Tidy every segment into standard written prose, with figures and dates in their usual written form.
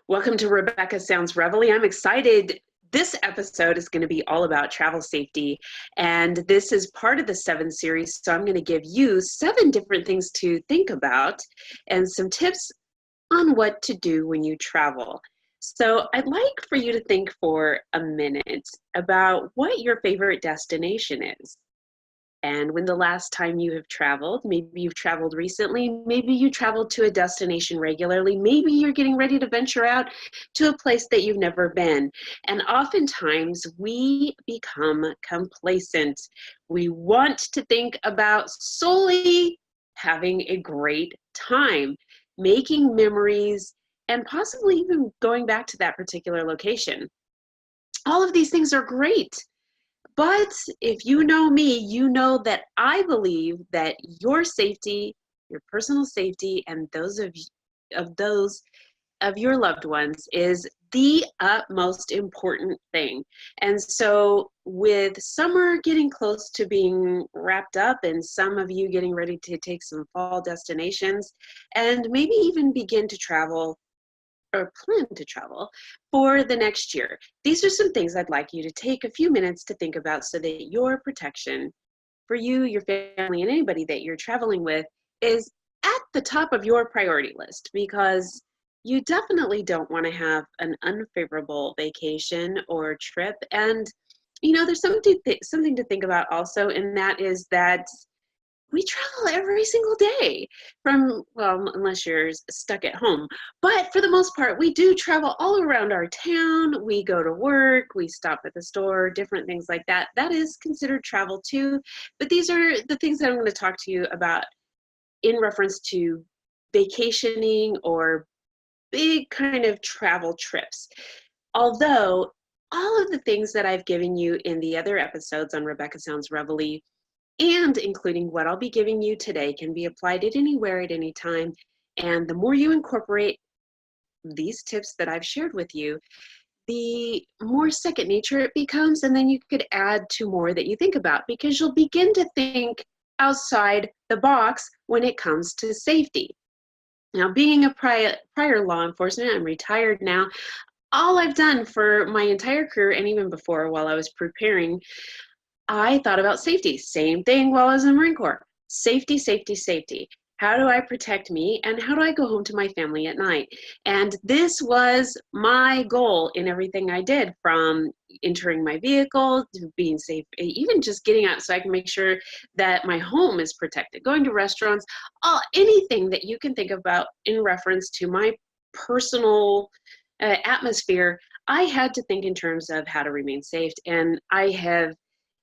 Welcome to Rebecca Sounds Reveille. I'm excited. This episode is going to be all about travel safety, and this is part of the 7 series, so I'm going to give you 7 different things to think about and some tips on what to do when you travel. So I'd like for you to think for a minute about what your favorite destination is. And when the last time you have traveled, maybe you've traveled recently, maybe you traveled to a destination regularly, maybe you're getting ready to venture out to a place that you've never been. And oftentimes we become complacent. We want to think about solely having a great time, making memories, and possibly even going back to that particular location. All of these things are great. But if you know me, you know that I believe that your safety, your personal safety, and those of your loved ones is the utmost important thing. And so with summer getting close to being wrapped up and some of you getting ready to take some fall destinations and maybe even begin to travel or plan to travel for the next year. These are some things I'd like you to take a few minutes to think about so that your protection for you, your family, and anybody that you're traveling with is at the top of your priority list, because you definitely don't want to have an unfavorable vacation or trip. And there's something to think about also, and that is that we travel every single day unless you're stuck at home. But for the most part, we do travel all around our town. We go to work, we stop at the store, different things like that. That is considered travel too. But these are the things that I'm going to talk to you about in reference to vacationing or big kind of travel trips. Although all of the things that I've given you in the other episodes on Rebecca Sounds Reveille, and including what I'll be giving you today, can be applied at anywhere at any time. And the more you incorporate these tips that I've shared with you, the more second nature it becomes, and then you could add 2 more that you think about, because you'll begin to think outside the box when it comes to safety. Now, being a prior law enforcement, I'm retired now. All I've done for my entire career, and even before while I was preparing, I thought about safety. Same thing while I was in the Marine Corps. Safety, safety, safety. How do I protect me, and how do I go home to my family at night? And this was my goal in everything I did, from entering my vehicle to being safe, even just getting out so I can make sure that my home is protected, going to restaurants, anything that you can think about in reference to my personal atmosphere. I had to think in terms of how to remain safe, and I have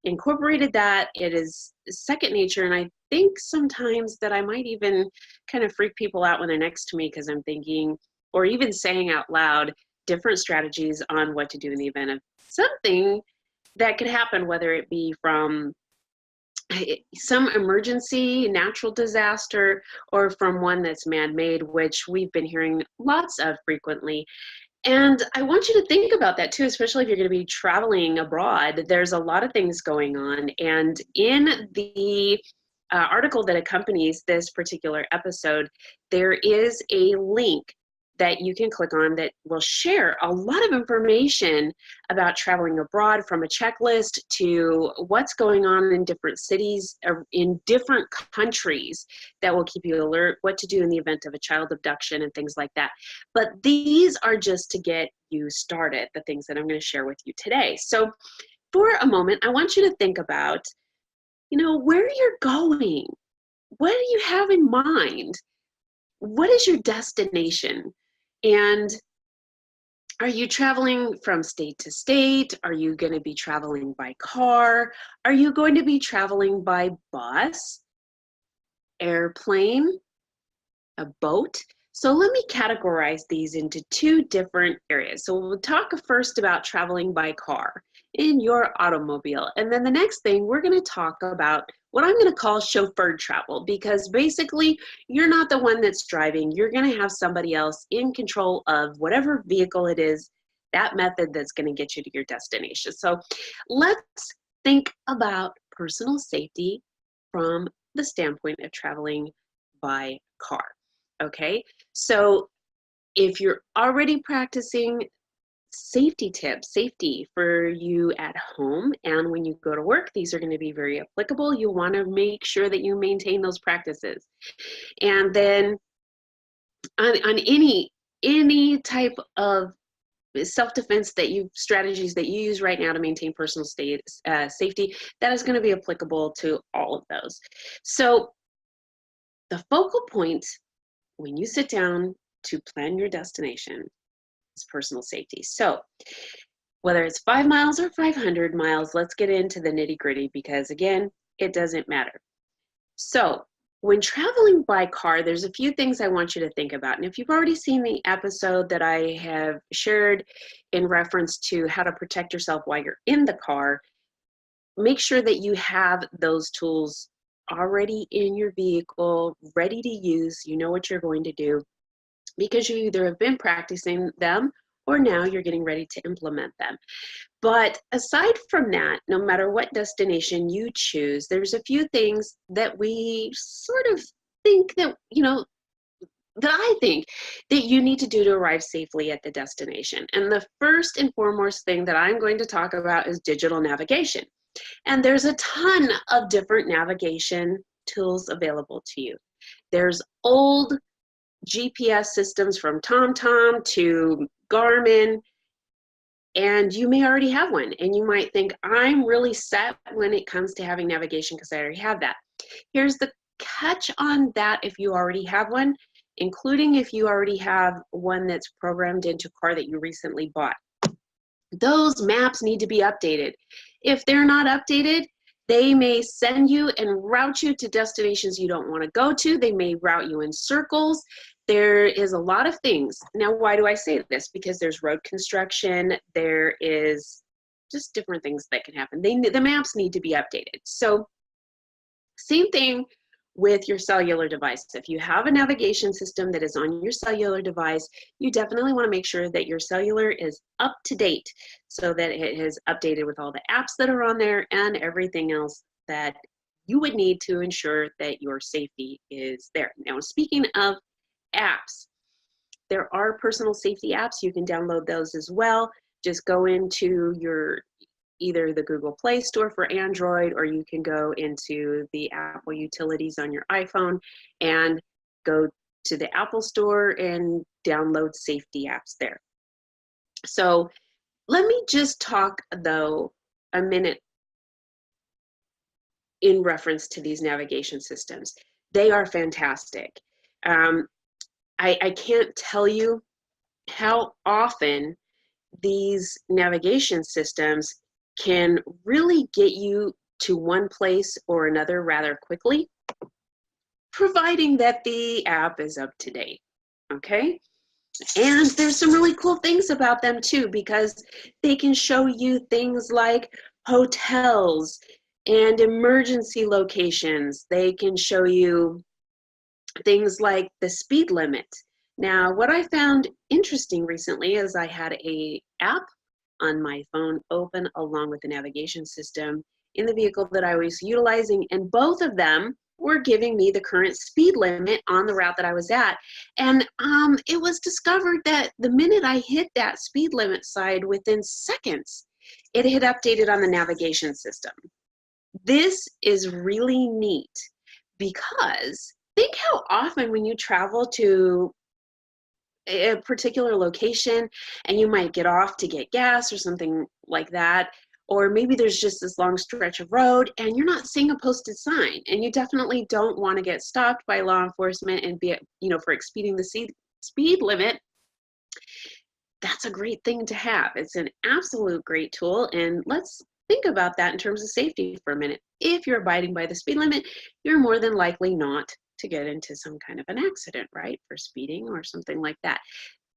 incorporated that. It is second nature, and I think sometimes that I might even kind of freak people out when they're next to me, because I'm thinking or even saying out loud different strategies on what to do in the event of something that could happen, whether it be from some emergency, natural disaster, or from one that's man-made, which we've been hearing lots of frequently. And I want you to think about that too, especially if you're going to be traveling abroad. There's a lot of things going on. And in the article that accompanies this particular episode, there is a link that you can click on that will share a lot of information about traveling abroad, from a checklist to what's going on in different cities, in different countries, that will keep you alert, what to do in the event of a child abduction and things like that. But these are just to get you started, the things that I'm going to share with you today. So for a moment, I want you to think about, where you're going. What do you have in mind? What is your destination? And are you traveling from state to state? Are you going to be traveling by car? Are you going to be traveling by bus, airplane, a boat? So let me categorize these into 2 different areas. So we'll talk first about traveling by car in your automobile. And then the next thing, we're going to talk about what I'm going to call chauffeured travel, because basically you're not the one that's driving. You're going to have somebody else in control of whatever vehicle it is, that method that's going to get you to your destination. So let's think about personal safety from the standpoint of traveling by car. Okay, so if you're already practicing safety tips, safety for you at home and when you go to work, these are going to be very applicable. You want to make sure that you maintain those practices. And then on any type of self-defense strategies that you use right now to maintain personal safety, that is going to be applicable to all of those. So the focal point when you sit down to plan your destination is personal safety. So whether it's 5 miles or 500 miles, let's get into the nitty-gritty, because again, it doesn't matter. So when traveling by car, there's a few things I want you to think about. And if you've already seen the episode that I have shared in reference to how to protect yourself while you're in the car, make sure that you have those tools already in your vehicle, ready to use. You know what you're going to do, because you either have been practicing them or now you're getting ready to implement them. But aside from that, no matter what destination you choose, there's a few things that we sort of think that, that I think that you need to do to arrive safely at the destination. And the first and foremost thing that I'm going to talk about is digital navigation. And there's a ton of different navigation tools available to you. There's old GPS systems from TomTom to Garmin, and you may already have one, and you might think, I'm really set when it comes to having navigation because I already have that. Here's the catch on that: if you already have one, including if you already have one that's programmed into a car that you recently bought, those maps need to be updated. If they're not updated, they may send you and route you to destinations you don't want to go to. They may route you in circles. There is a lot of things. Now, why do I say this? Because there's road construction. There is just different things that can happen. The maps need to be updated. So same thing with your cellular device. If you have a navigation system that is on your cellular device, you definitely want to make sure that your cellular is up to date so that it is updated with all the apps that are on there and everything else that you would need to ensure that your safety is there. Now, speaking of apps, there are personal safety apps. You can download those as well. Just go into either the Google Play Store for Android, or you can go into the Apple utilities on your iPhone and go to the Apple Store and download safety apps there. So let me just talk, though, a minute in reference to these navigation systems. They are fantastic. I can't tell you how often these navigation systems can really get you to one place or another rather quickly, providing that the app is up to date, okay? And there's some really cool things about them too, because they can show you things like hotels and emergency locations. They can show you things like the speed limit. Now, what I found interesting recently is I had an app on my phone open along with the navigation system in the vehicle that I was utilizing, and both of them were giving me the current speed limit on the route that I was at. And it was discovered that the minute I hit that speed limit side, within seconds, it had updated on the navigation system. This is really neat, because think how often when you travel to a particular location and you might get off to get gas or something like that, or maybe there's just this long stretch of road and you're not seeing a posted sign, and you definitely don't want to get stopped by law enforcement and be, for exceeding the speed limit. That's a great thing to have. It's an absolute great tool, and let's think about that in terms of safety for a minute. If you're abiding by the speed limit, you're more than likely not to get into some kind of an accident, right, for speeding or something like that.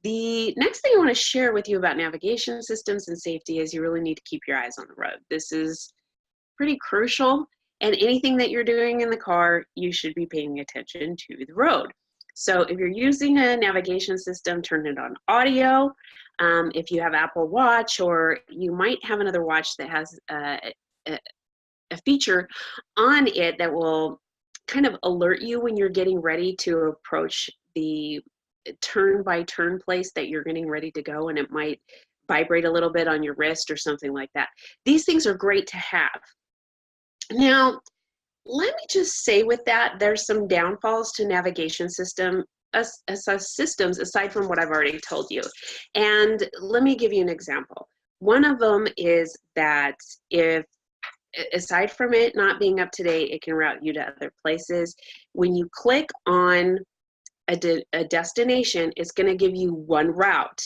The next thing I want to share with you about navigation systems and safety is you really need to keep your eyes on the road. This is pretty crucial, And anything that you're doing in the car, you should be paying attention to the road. So if you're using a navigation system, turn it on audio. If you have Apple Watch, or you might have another watch that has a feature on it that will kind of alert you when you're getting ready to approach the turn by turn place that you're getting ready to go, and it might vibrate a little bit on your wrist or something like that. These things are great to have. Now, let me just say with that, there's some downfalls to navigation systems aside from what I've already told you. And let me give you an example. One of them is that if, aside from it not being up to date, it can route you to other places. When you click on a destination, it's going to give you one route.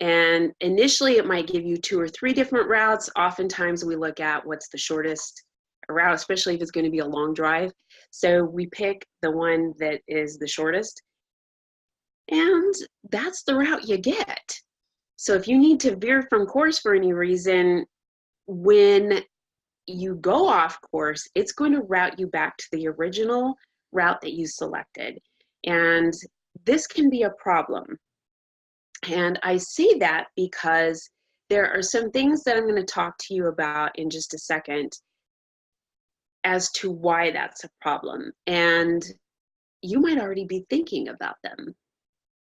And initially it might give you 2 or 3 different routes. Oftentimes we look at what's the shortest route, especially if it's going to be a long drive. So we pick the one that is the shortest, and that's the route you get. So if you need to veer from course for any reason, when you go off course, it's going to route you back to the original route that you selected. And this can be a problem. And I say that because there are some things that I'm going to talk to you about in just a second as to why that's a problem. And you might already be thinking about them,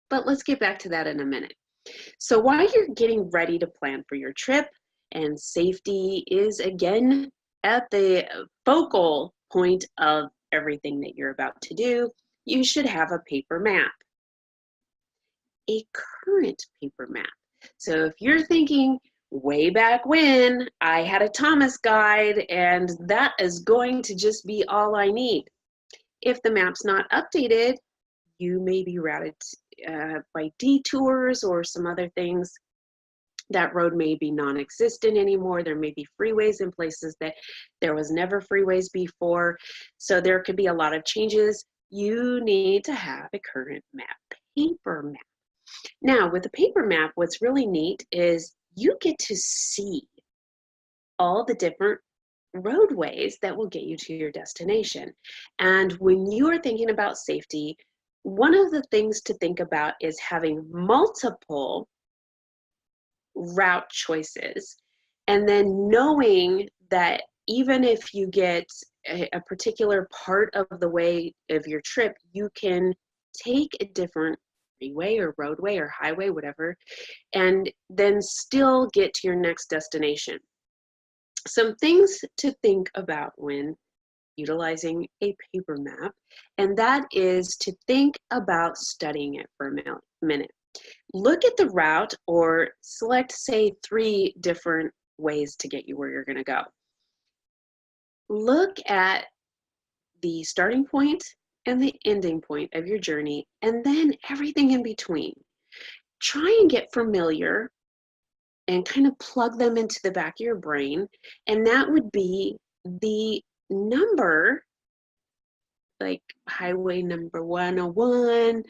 but let's get back to that in a minute. So while you're getting ready to plan for your trip, and safety is again at the focal point of everything that you're about to do, you should have a paper map, a current paper map. So if you're thinking, way back when I had a Thomas guide and that is going to just be all I need. If the map's not updated, you may be routed by detours or some other things. That road may be non-existent anymore. There may be freeways in places that there was never freeways before. So there could be a lot of changes. You need to have a current map, paper map. Now with the paper map, what's really neat is you get to see all the different roadways that will get you to your destination. And when you are thinking about safety, one of the things to think about is having multiple route choices, and then knowing that even if you get a particular part of the way of your trip, you can take a different freeway or roadway or highway, whatever, and then still get to your next destination. Some things to think about when utilizing a paper map, and that is to think about studying it for a minute. Look at the route or select, say, 3 different ways to get you where you're going to go. Look at the starting point and the ending point of your journey, and then everything in between. Try and get familiar and kind of plug them into the back of your brain, and that would be the number, like highway number 101,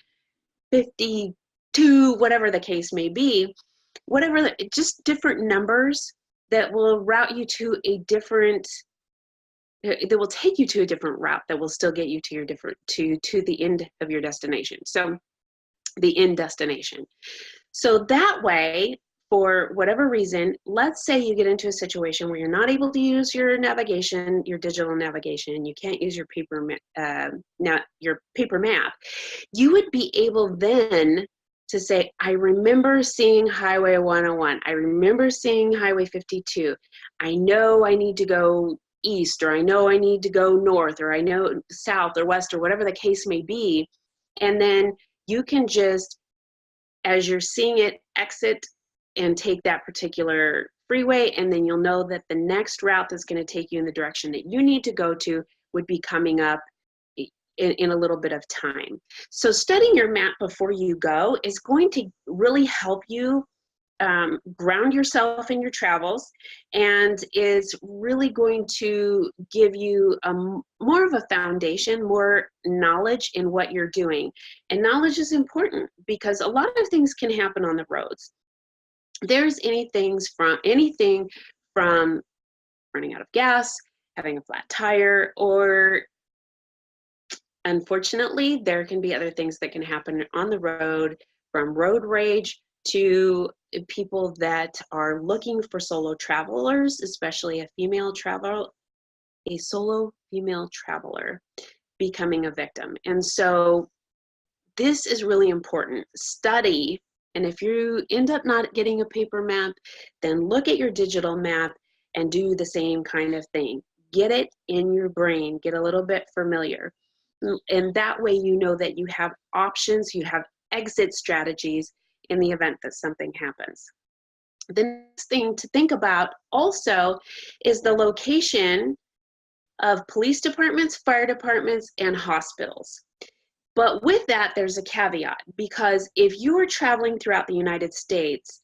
52, whatever the case may be, whatever, just different numbers that will route you to a different, that will take you to a different route that will still get you to your different, to the end of your destination. So the end destination. So that way, for whatever reason, let's say you get into a situation where you're not able to use your navigation, your digital navigation, you can't use your paper map, you would be able then to say, I remember seeing Highway 101, I remember seeing Highway 52, I know I need to go east, or I know I need to go north, or I know south or west, or whatever the case may be. And then you can just, as you're seeing it, exit and take that particular freeway, and then you'll know that the next route that's going to take you in the direction that you need to go to would be coming up in a little bit of time. So studying your map before you go is going to really help you ground yourself in your travels, and is really going to give you more of a foundation, more knowledge in what you're doing. And knowledge is important because a lot of things can happen on the roads. There's anything from running out of gas, having a flat tire, or unfortunately, there can be other things that can happen on the road, from road rage to people that are looking for solo travelers, especially a solo female traveler becoming a victim. And so this is really important. Study, and if you end up not getting a paper map, then look at your digital map and do the same kind of thing. Get it in your brain, get a little bit familiar. And that way you know that you have options, you have exit strategies in the event that something happens. The next thing to think about also is the location of police departments, fire departments, and hospitals. But with that, there's a caveat, because if you are traveling throughout the United States,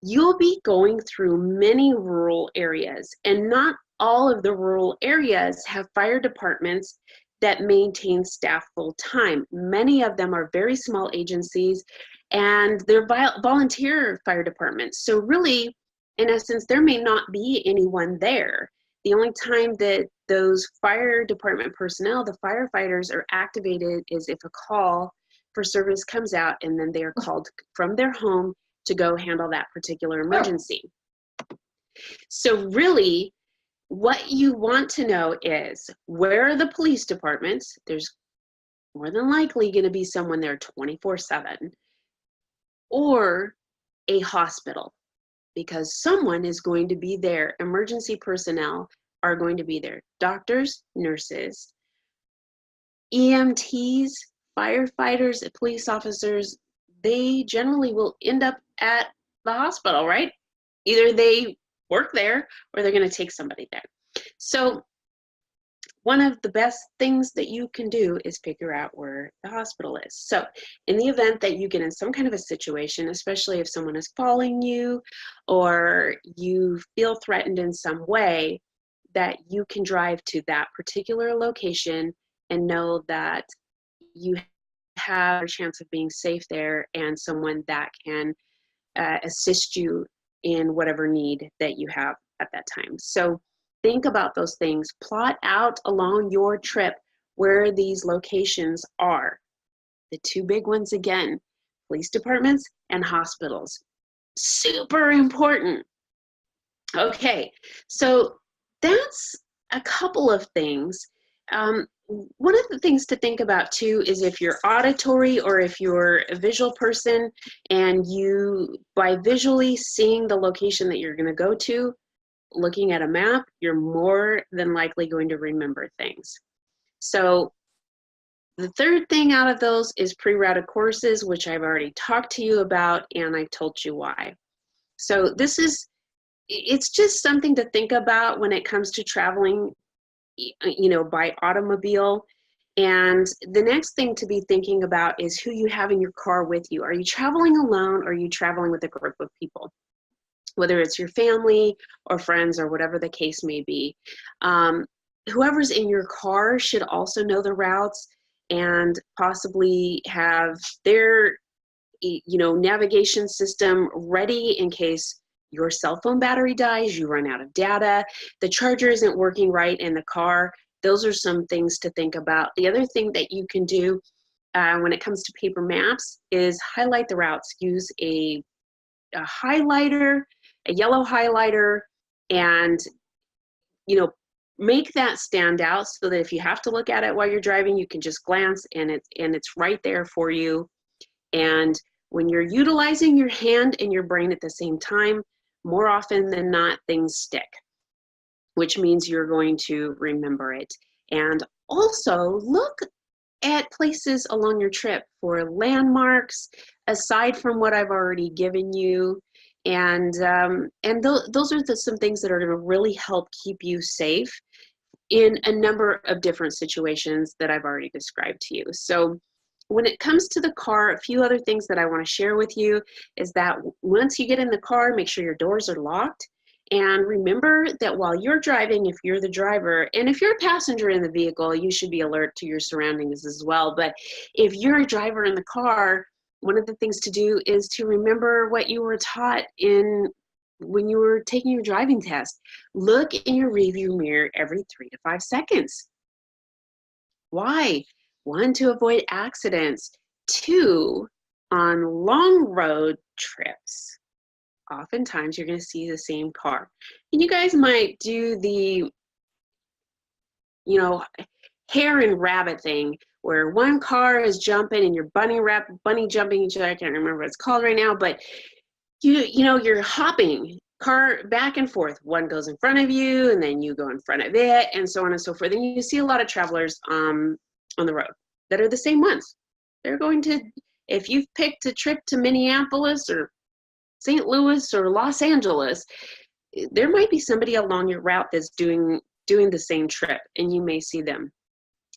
you'll be going through many rural areas, and not all of the rural areas have fire departments that maintain staff full time. Many of them are very small agencies, and they're volunteer fire departments. So really, in essence, there may not be anyone there. The only time that those fire department personnel, the firefighters, are activated is if a call for service comes out, and then they are called from their home to go handle that particular emergency. So really, what you want to know is, where are the police departments? There's more than likely going to be someone there 24/7, or a hospital, because someone is going to be there. Emergency personnel are going to be there. Doctors, nurses, EMTs, firefighters, police officers, they generally will end up at the hospital, right? Either they work there or they're going to take somebody there. So one of the best things that you can do is figure out where the hospital is. So in the event that you get in some kind of a situation, especially if someone is following you or you feel threatened in some way, that you can drive to that particular location and know that you have a chance of being safe there and someone that can assist you in whatever need that you have at that time. So think about those things. Plot out along your trip where these locations are. The two big ones again, police departments and hospitals. Super important. Okay, so that's a couple of things. One of the things to think about too is if you're auditory or if you're a visual person, and you, by visually seeing the location that you're going to go to, looking at a map, you're more than likely going to remember things. So the third thing out of those is pre-routed courses, which I've already talked to you about, and I told you why. So it's just something to think about when it comes to traveling, by automobile. And the next thing to be thinking about is who you have in your car with you. Are you traveling alone, or are you traveling with a group of people? Whether it's your family or friends or whatever the case may be. Whoever's in your car should also know the routes and possibly have their navigation system ready in case your cell phone battery dies, you run out of data, the charger isn't working right in the car. Those are some things to think about. The other thing that you can do when it comes to paper maps is highlight the routes. Use a highlighter, a yellow highlighter, and make that stand out so that if you have to look at it while you're driving, you can just glance and it's right there for you. And when you're utilizing your hand and your brain at the same time, more often than not, things stick, which means you're going to remember it. And also look at places along your trip for landmarks, aside from what I've already given you. And those are some things that are going to really help keep you safe in a number of different situations that I've already described to you. So when it comes to the car, a few other things that I want to share with you is that once you get in the car, make sure your doors are locked. And remember that while you're driving, if you're the driver, and if you're a passenger in the vehicle, you should be alert to your surroundings as well. But if you're a driver in the car, one of the things to do is to remember what you were taught in when you were taking your driving test, look in your rearview mirror every 3 to 5 seconds. Why? One, to avoid accidents. Two, on long road trips, oftentimes you're going to see the same car. And you guys might do the, you know, hare and rabbit thing where one car is jumping and you're bunny jumping each other. I can't remember what it's called right now, but you know, you're hopping car back and forth. One goes in front of you and then you go in front of it, and so on and so forth. And you see a lot of travelers on the road that are the same ones. They're going to, if you've picked a trip to Minneapolis or St. Louis or Los Angeles, there might be somebody along your route that's doing the same trip, and you may see them.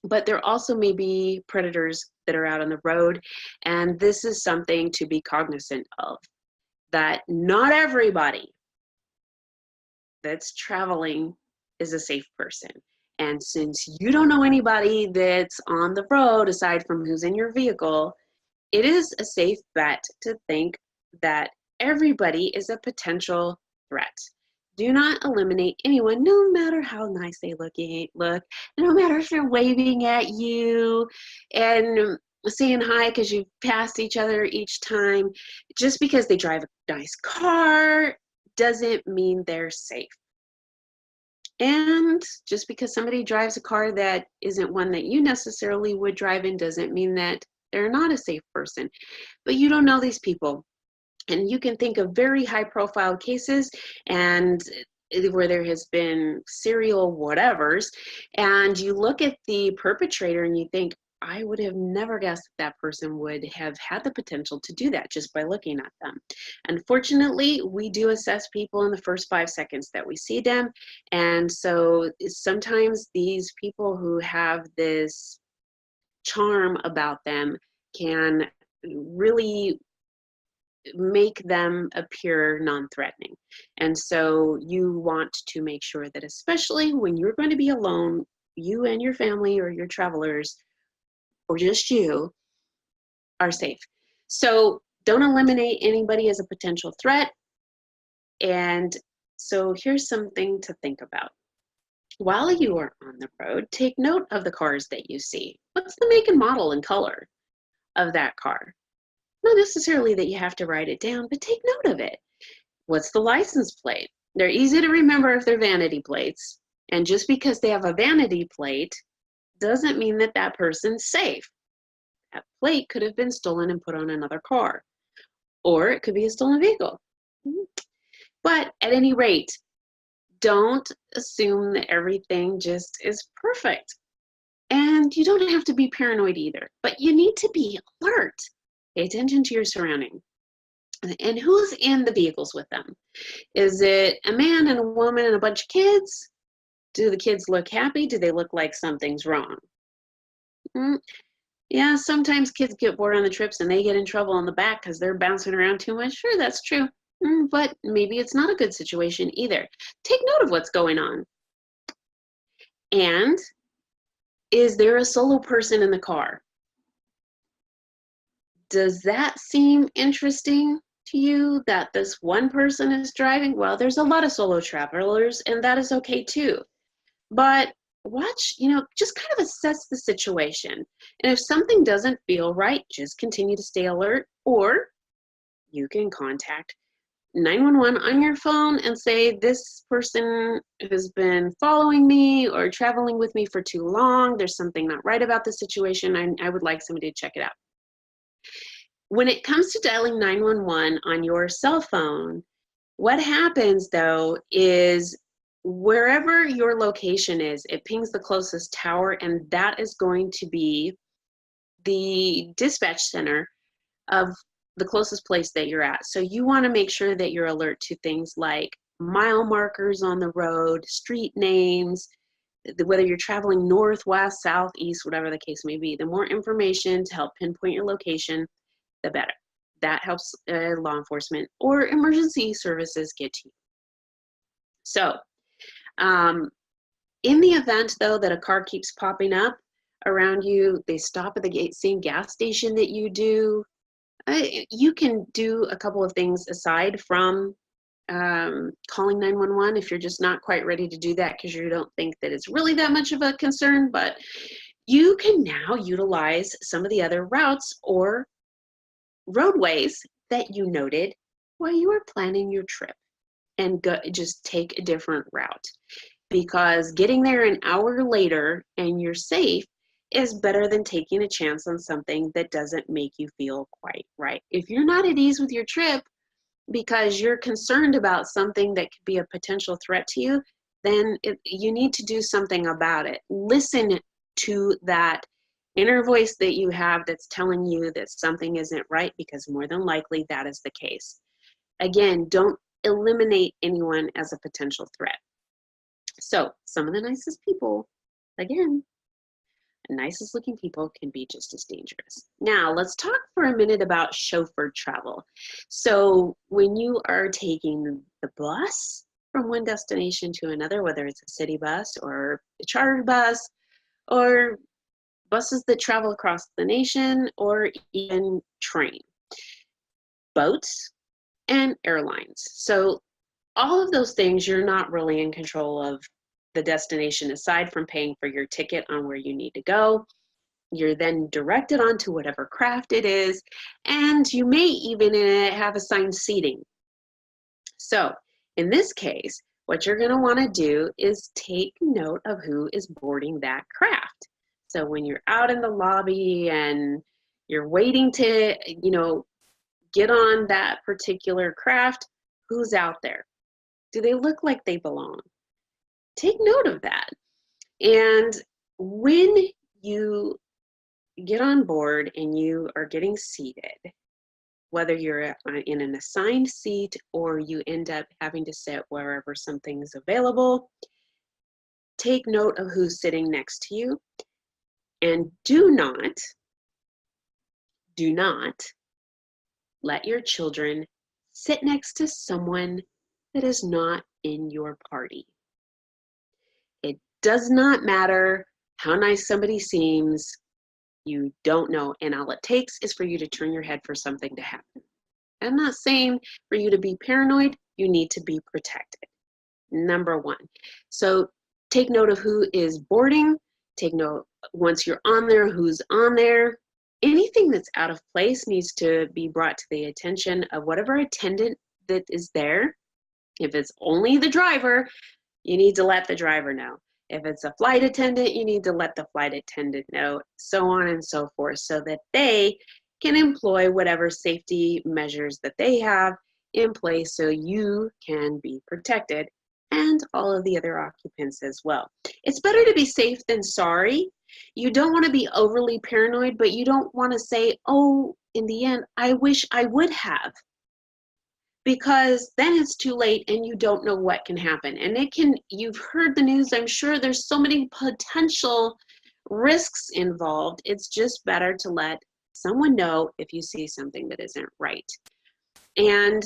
But there also may be predators that are out on the road, and this is something to be cognizant of, that not everybody that's traveling is a safe person. And since you don't know anybody that's on the road aside from who's in your vehicle, it is a safe bet to think that everybody is a potential threat. Do not eliminate anyone, no matter how nice they look, no matter if they're waving at you and saying hi because you've passed each other each time. Just because they drive a nice car doesn't mean they're safe. And just because somebody drives a car that isn't one that you necessarily would drive in doesn't mean that they're not a safe person. But you don't know these people. And you can think of very high profile cases and where there has been serial whatevers, and you look at the perpetrator and you think, I would have never guessed that person would have had the potential to do that just by looking at them. Unfortunately, we do assess people in the first 5 seconds that we see them. And so sometimes these people who have this charm about them can really make them appear non-threatening. And so you want to make sure that, especially when you're going to be alone, you and your family or your travelers, or just you, are safe. So don't eliminate anybody as a potential threat. And so here's something to think about. While you are on the road, take note of the cars that you see. What's the make and model and color of that car? Not necessarily that you have to write it down, but take note of it. What's the license plate? They're easy to remember if they're vanity plates. And just because they have a vanity plate doesn't mean that that person's safe. That plate could have been stolen and put on another car, or it could be a stolen vehicle. But at any rate, don't assume that everything just is perfect. And you don't have to be paranoid either, but you need to be alert. Pay attention to your surroundings. And who's in the vehicles with them? Is it a man and a woman and a bunch of kids? Do the kids look happy? Do they look like something's wrong? Yeah, sometimes kids get bored on the trips and they get in trouble in the back because they're bouncing around too much. Sure, that's true. But maybe it's not a good situation either. Take note of what's going on. And is there a solo person in the car? Does that seem interesting to you, that this one person is driving? Well, there's a lot of solo travelers, and that is okay too. But watch, just kind of assess the situation. And if something doesn't feel right, just continue to stay alert, or you can contact 911 on your phone and say, this person has been following me or traveling with me for too long. There's something not right about the situation. I would like somebody to check it out. When it comes to dialing 911 on your cell phone, what happens though is wherever your location is, it pings the closest tower, and that is going to be the dispatch center of the closest place that you're at. So you want to make sure that you're alert to things like mile markers on the road, street names, whether you're traveling north, west, south, east, whatever the case may be. The more information to help pinpoint your location, the better. That helps law enforcement or emergency services get to you. So in the event, though, that a car keeps popping up around you, they stop at the same gas station that you do, you can do a couple of things aside from calling 911 if you're just not quite ready to do that because you don't think that it's really that much of a concern. But you can now utilize some of the other routes or roadways that you noted while you were planning your trip, and just take a different route, because getting there an hour later and you're safe is better than taking a chance on something that doesn't make you feel quite right. If you're not at ease with your trip because you're concerned about something that could be a potential threat to you, then you need to do something about it. Listen to that inner voice that you have that's telling you that something isn't right, because more than likely that is the case. Again, don't eliminate anyone as a potential threat. So some of the nicest people, again, the nicest looking people can be just as dangerous. Now, let's talk for a minute about chauffeured travel. So when you are taking the bus from one destination to another, whether it's a city bus or a chartered bus or buses that travel across the nation, or even train, boats, and airlines. So all of those things, you're not really in control of the destination aside from paying for your ticket on where you need to go. You're then directed onto whatever craft it is, and you may even have assigned seating. So in this case, what you're going to want to do is take note of who is boarding that craft. So when you're out in the lobby and you're waiting to, get on that particular craft, who's out there? Do they look like they belong? Take note of that. And when you get on board and you are getting seated, whether you're in an assigned seat or you end up having to sit wherever something's available, take note of who's sitting next to you, and do not let your children sit next to someone that is not in your party. It does not matter how nice somebody seems. You don't know, and all it takes is for you to turn your head for something to happen. I'm not saying for you to be paranoid. You need to be protected. Number one. So take note of who is boarding. Take note, once you're on there, who's on there. Anything that's out of place needs to be brought to the attention of whatever attendant that is there. If it's only the driver, you need to let the driver know. If it's a flight attendant, you need to let the flight attendant know, so on and so forth, so that they can employ whatever safety measures that they have in place so you can be protected, and all of the other occupants as well. It's better to be safe than sorry. You don't want to be overly paranoid, but you don't want to say, oh, in the end, I wish I would have. Because then it's too late and you don't know what can happen. And you've heard the news, I'm sure there's so many potential risks involved. It's just better to let someone know if you see something that isn't right. And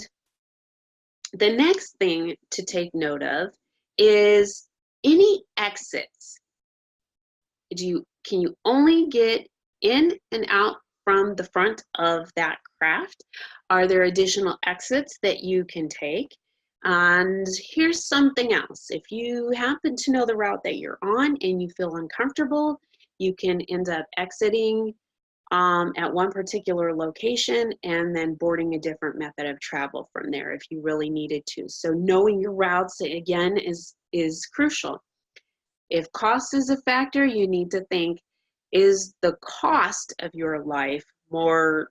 the next thing to take note of is any exits. Can you only get in and out from the front of that craft? Are there additional exits that you can take? And here's something else. If you happen to know the route that you're on and you feel uncomfortable, you can end up exiting at one particular location and then boarding a different method of travel from there if you really needed to. So knowing your routes, again, is crucial. If cost is a factor, you need to think, is the cost of your life more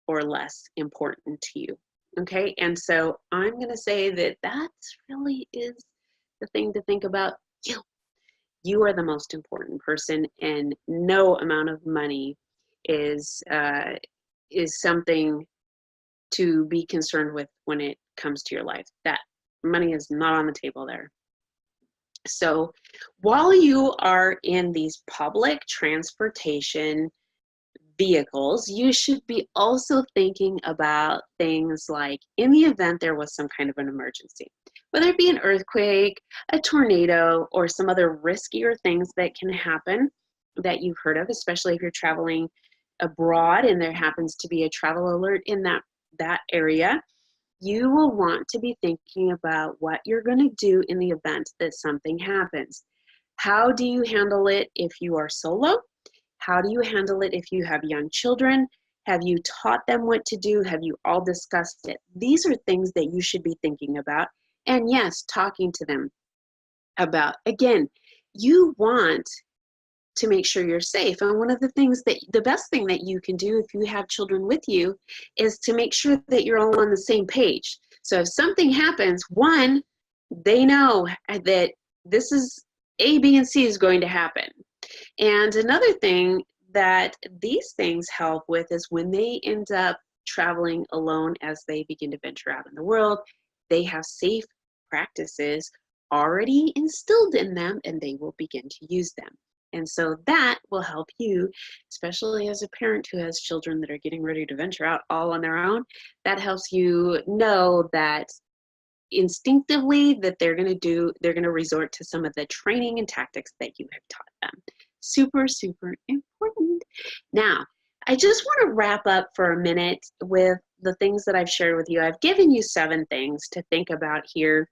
or less important to you? Okay, and so I'm going to say that really is the thing to think about. You are the most important person, and no amount of money is something to be concerned with when it comes to your life. That money is not on the table there. So while you are in these public transportation vehicles, you should be also thinking about things like, in the event there was some kind of an emergency, whether it be an earthquake, a tornado, or some other riskier things that can happen that you've heard of, especially if you're traveling abroad and there happens to be a travel alert in that area. you will want to be thinking about what you're going to do in the event that something happens. How do you handle it if you are solo? How do you handle it if you have young children? Have you taught them what to do? Have you all discussed it? These are things that you should be thinking about. And yes, talking to them about. Again, you want to make sure you're safe. And one of the best thing that you can do if you have children with you is to make sure that you're all on the same page. So if something happens, one, they know that this is A, B, and C is going to happen. And another thing that these things help with is when they end up traveling alone as they begin to venture out in the world, they have safe practices already instilled in them and they will begin to use them. And so that will help you, especially as a parent who has children that are getting ready to venture out all on their own. That helps you know that instinctively that they're going to resort to some of the training and tactics that you have taught them. Super, super important. Now, I just want to wrap up for a minute with the things that I've shared with you. I've given you 7 things to think about here.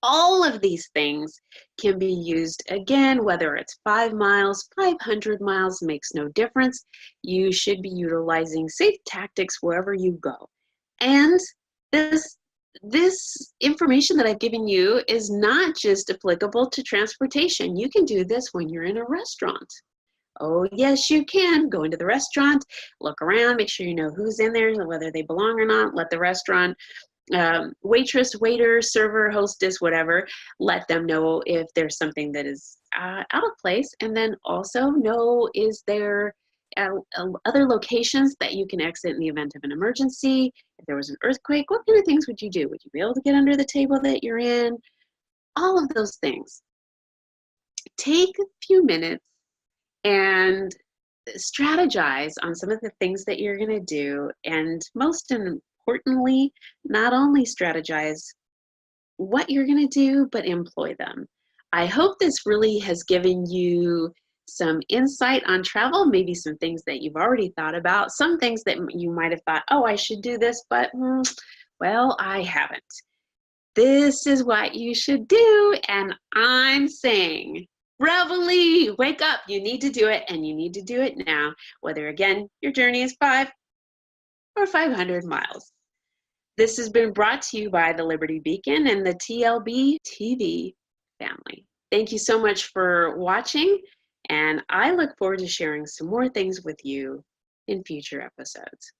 All of these things can be used again, whether it's 5 miles, 500 miles, makes no difference. You should be utilizing safe tactics wherever you go. And this information that I've given you is not just applicable to transportation. You can do this when you're in a restaurant. Oh, yes, you can. Go into the restaurant, look around, make sure you know who's in there, whether they belong or not. Let the restaurant waitress, waiter, server, hostess, whatever, let them know if there's something that is out of place. And then also know, is there other locations that you can exit in the event of an emergency? If there was an earthquake, what kind of things would you do? Would you be able to get under the table that you're in? All of those things. Take a few minutes and strategize on some of the things that you're going to do. And most importantly, not only strategize what you're going to do, but employ them. I hope this really has given you some insight on travel, maybe some things that you've already thought about, some things that you might have thought, oh, I should do this, but well, I haven't. This is what you should do, and I'm saying, Reveille, wake up. You need to do it, and you need to do it now, whether, again, your journey is 5 or 500 miles. This has been brought to you by the Liberty Beacon and the TLBTV family. Thank you so much for watching, and I look forward to sharing some more things with you in future episodes.